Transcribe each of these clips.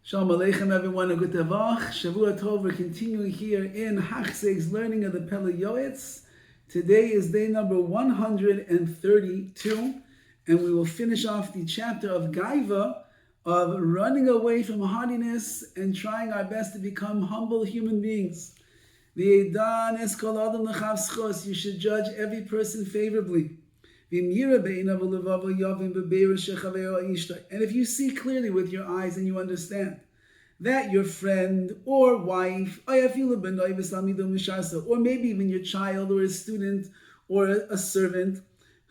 Shalom Aleichem, everyone. A good Tavach. Shavua Tov. We're continuing here in Hachzeg's learning of the Pele Yoetz. Today is day number 132, and we will finish off the chapter of Gaiva, of running away from haughtiness and trying our best to become humble human beings. You should judge every person favorably. And if you see clearly with your eyes and you understand that your friend or wife, or maybe even your child or a student or a servant,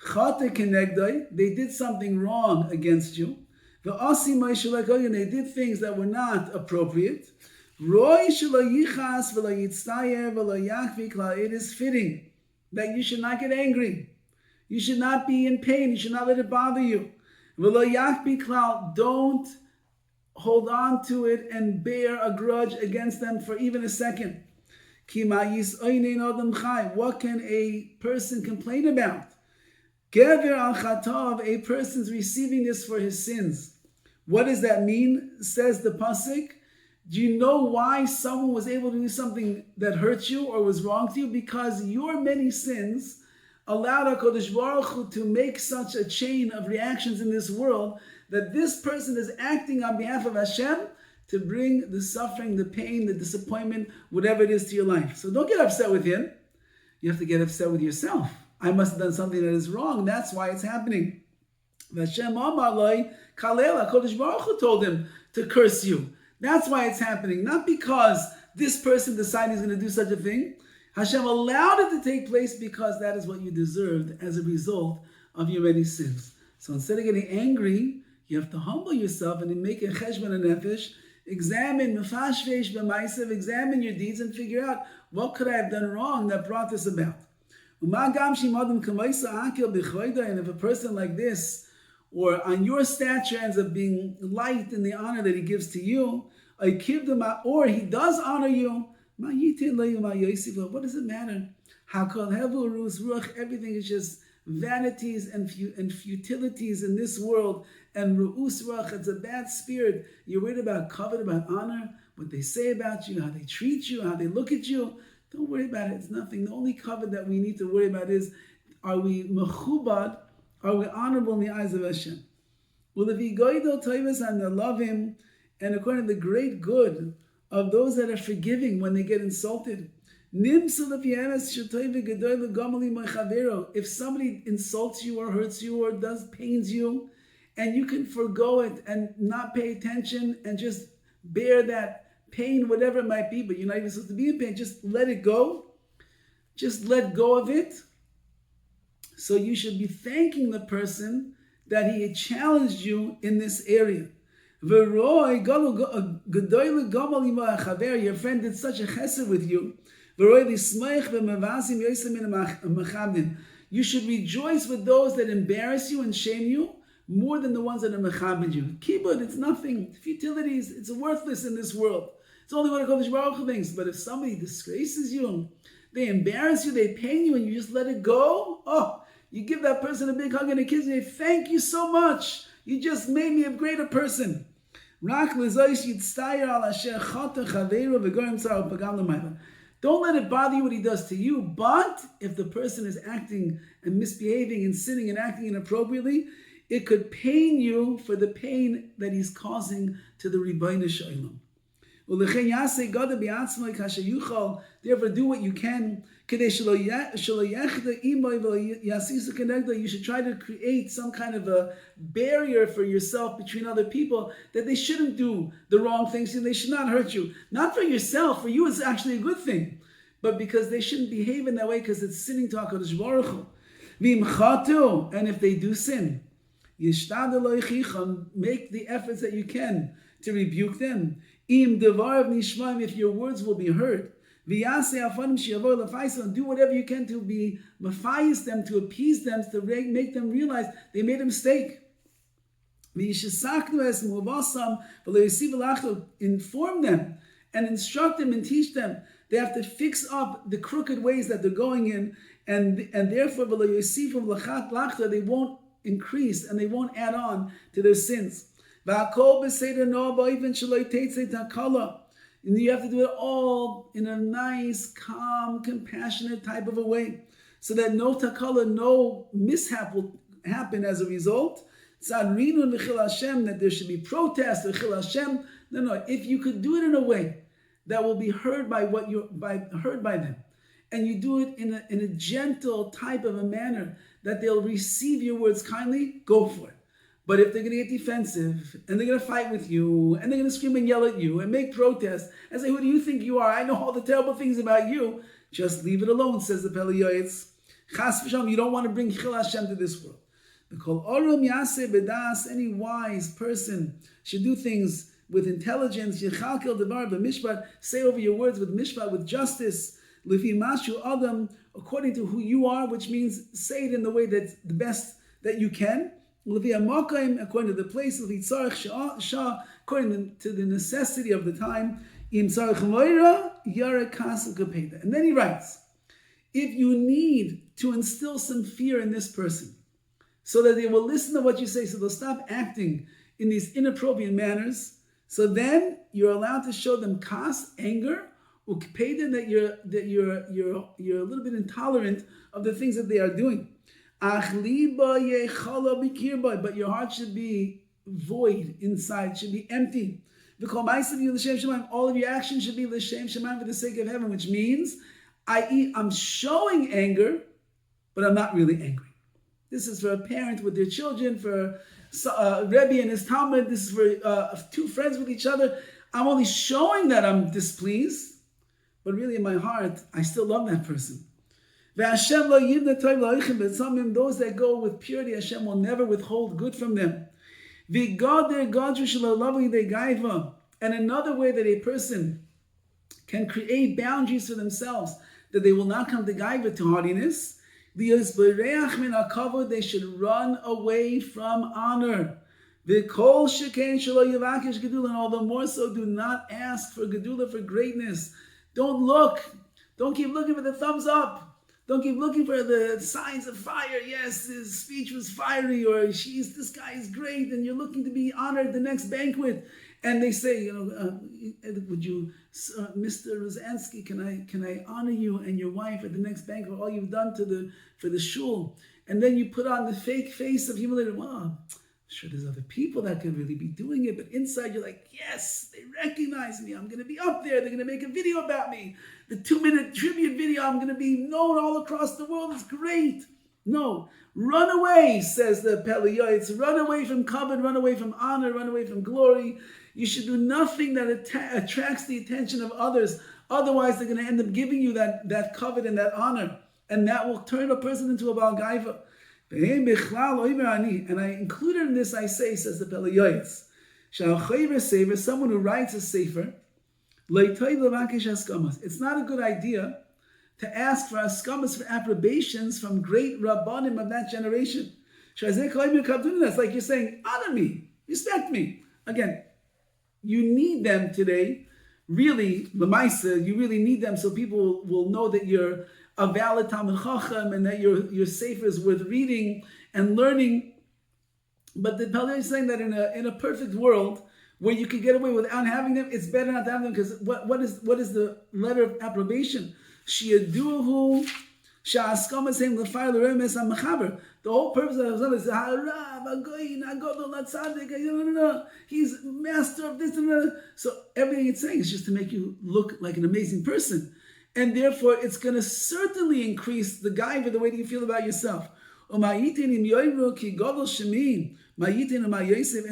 they did something wrong against you, they did things that were not appropriate, it is fitting that you should not get angry. You should not be in pain. You should not let it bother you. Don't hold on to it and bear a grudge against them for even a second. What can a person complain about? A person's receiving this for his sins. What does that mean? Says the pasuk. Do you know why someone was able to do something that hurt you or was wrong to you? Because your many sins allowed HaKadosh Baruch Hu to make such a chain of reactions in this world that this person is acting on behalf of Hashem to bring the suffering, the pain, the disappointment, whatever it is to your life. So don't get upset with him. You have to get upset with yourself. I must have done something that is wrong. That's why it's happening. Hashem Amar Loi Kalela, HaKadosh Baruch Hu told him to curse you. That's why it's happening. Not because this person decided he's going to do such a thing. Hashem allowed it to take place because that is what you deserved as a result of your many sins. So instead of getting angry, you have to humble yourself and make a cheshbon nefesh, examine examine your deeds and figure out what could I have done wrong that brought this about. And if a person like this, or on your stature, ends up being light in the honor that he gives to you, or he does honor you, what does it matter? Everything is just vanities and futilities in this world. And ru'us ruach, it's a bad spirit. You're worried about covet, about honor, what they say about you, how they treat you, how they look at you. Don't worry about it. It's nothing. The only covet that we need to worry about is, are we mechubad? Are we honorable in the eyes of Hashem? Will it be goydel toivus and love Him? And according to the great good of those that are forgiving when they get insulted. If somebody insults you or hurts you or pains you, and you can forgo it and not pay attention and just bear that pain, whatever it might be, but you're not even supposed to be in pain, just let it go. Just let go of it. So you should be thanking the person that he had challenged you in this area. Your friend did such a chesed with you. You should rejoice with those that embarrass you and shame you more than the ones that are mechabed you. Kibbud, it's nothing. Futilities, it's worthless in this world. It's only what HaKadosh Baruch Hu thinks. But if somebody disgraces you, they embarrass you, they pain you, and you just let it go, you give that person a big hug and a kiss and say, thank you so much. You just made me a greater person. Don't let it bother you what he does to you, but if the person is acting and misbehaving and sinning and acting inappropriately, it could pain you for the pain that he's causing to the Rebbeinu Shalom. Therefore, do what you can. You should try to create some kind of a barrier for yourself between other people, that they shouldn't do the wrong things and they should not hurt you. Not for yourself, for you it's actually a good thing, but because they shouldn't behave in that way because it's sinning to HaKadosh Baruch Hu. And if they do sin, make the efforts that you can to rebuke them. If your words will be heard, and do whatever you can to be mafayis them, to appease them, to make them realize they made a mistake. Inform them and instruct them and teach them. They have to fix up the crooked ways that they're going in, and therefore they won't increase and they won't add on to their sins. V'akol b'seder noah ba'oven shelo teitzei takala. And you have to do it all in a nice, calm, compassionate type of a way, so that no takala, no mishap will happen as a result. Tzadrinu v'chil Hashem, that there should be protest, v'chil Hashem. No. If you could do it in a way that will be heard by heard by them, and you do it in a gentle type of a manner that they'll receive your words kindly, go for it. But if they're going to get defensive, and they're going to fight with you, and they're going to scream and yell at you, and make protests, and say, who do you think you are? I know all the terrible things about you. Just leave it alone, says the Pele Yoetz. Chas v'shalom, you don't want to bring Chil Hashem to this world. Any wise person should do things with intelligence. Say over your words with mishpat, with justice. According to who you are, which means say it in the way that's the best that you can. According to the place, according to the necessity of the time. And then he writes, if you need to instill some fear in this person, so that they will listen to what you say, so they'll stop acting in these inappropriate manners, so then you're allowed to show them kas, anger, that you're a little bit intolerant of the things that they are doing. But your heart should be void inside, should be empty. All of your actions should be l'shem shemayim, for the sake of heaven, which means, i.e., I'm showing anger, but I'm not really angry. This is for a parent with their children, for Rabbi and his Talmud. This is for two friends with each other. I'm only showing that I'm displeased, but really in my heart, I still love that person. Those that go with purity, Hashem will never withhold good from them. And another way that a person can create boundaries for themselves, that they will not come to gaiva, to haughtiness, they should run away from honor. And all the more so, do not ask for gedula, for greatness. Don't keep looking for the thumbs up. Don't keep looking for the signs of fire. Yes, his speech was fiery, or this guy is great, and you're looking to be honored at the next banquet. And they say, would you, Mr. Rosansky, can I honor you and your wife at the next banquet, all you've done for the shul? And then you put on the fake face of humility. Well, I'm sure there's other people that could really be doing it, but inside you're like, yes, they recognize me. I'm going to be up there. They're going to make a video about me. The 2-minute tribute video, I'm going to be known all across the world. It's great. No, run away, says the Pele Yoetz. Run away from kavod, run away from honor, run away from glory. You should do nothing that attracts the attention of others. Otherwise, they're going to end up giving you that kavod and that honor. And that will turn a person into a Baal Gaiva. And I included in this, I say, says the Pele Yoetz, someone who writes a sefer, it's not a good idea to ask for askamas, for approbations from great rabbanim of that generation. That's like you're saying, honor me, respect me. Again, you need them today, really, l'maisa, you really need them so people will know that you're a valid Talmud Chacham and that your sefer is worth reading and learning. But the Pele is saying that in a perfect world where you can get away without having them, it's better not to have them, because what is the letter of approbation? Shiaduhu sha'askama saying l'far l'remes ha'mechaber. The whole purpose of it is ha'rav ha'goyin ha'godol ha'tzadik. He's master of this and that. So everything it's saying is just to make you look like an amazing person. And therefore, it's going to certainly increase the gaiva, the way that you feel about yourself. And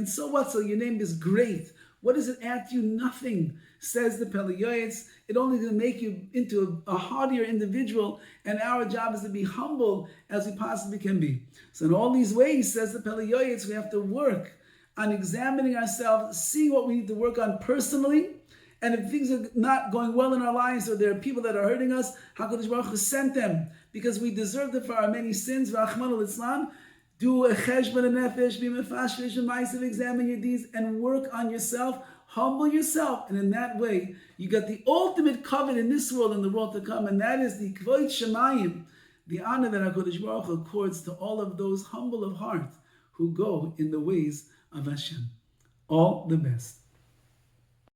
so what? So your name is great. What does it add to you? Nothing, says the Pele Yoetz. It only going to make you into a hardier individual, and our job is to be humble as we possibly can be. So in all these ways, says the Pele Yoetz, we have to work on examining ourselves, seeing what we need to work on personally. And if things are not going well in our lives, or there are people that are hurting us, HaKadosh Baruch Hu sent them because we deserved it for our many sins. V'achman al-Islam, do a cheshbon nefesh, be mefashvish and ma'asev, examine your deeds and work on yourself. Humble yourself, and in that way, you got the ultimate kavod in this world and the world to come, and that is the kvod shemayim, the honor that HaKadosh Baruch Hu accords to all of those humble of heart who go in the ways of Hashem. All the best.